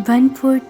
1/4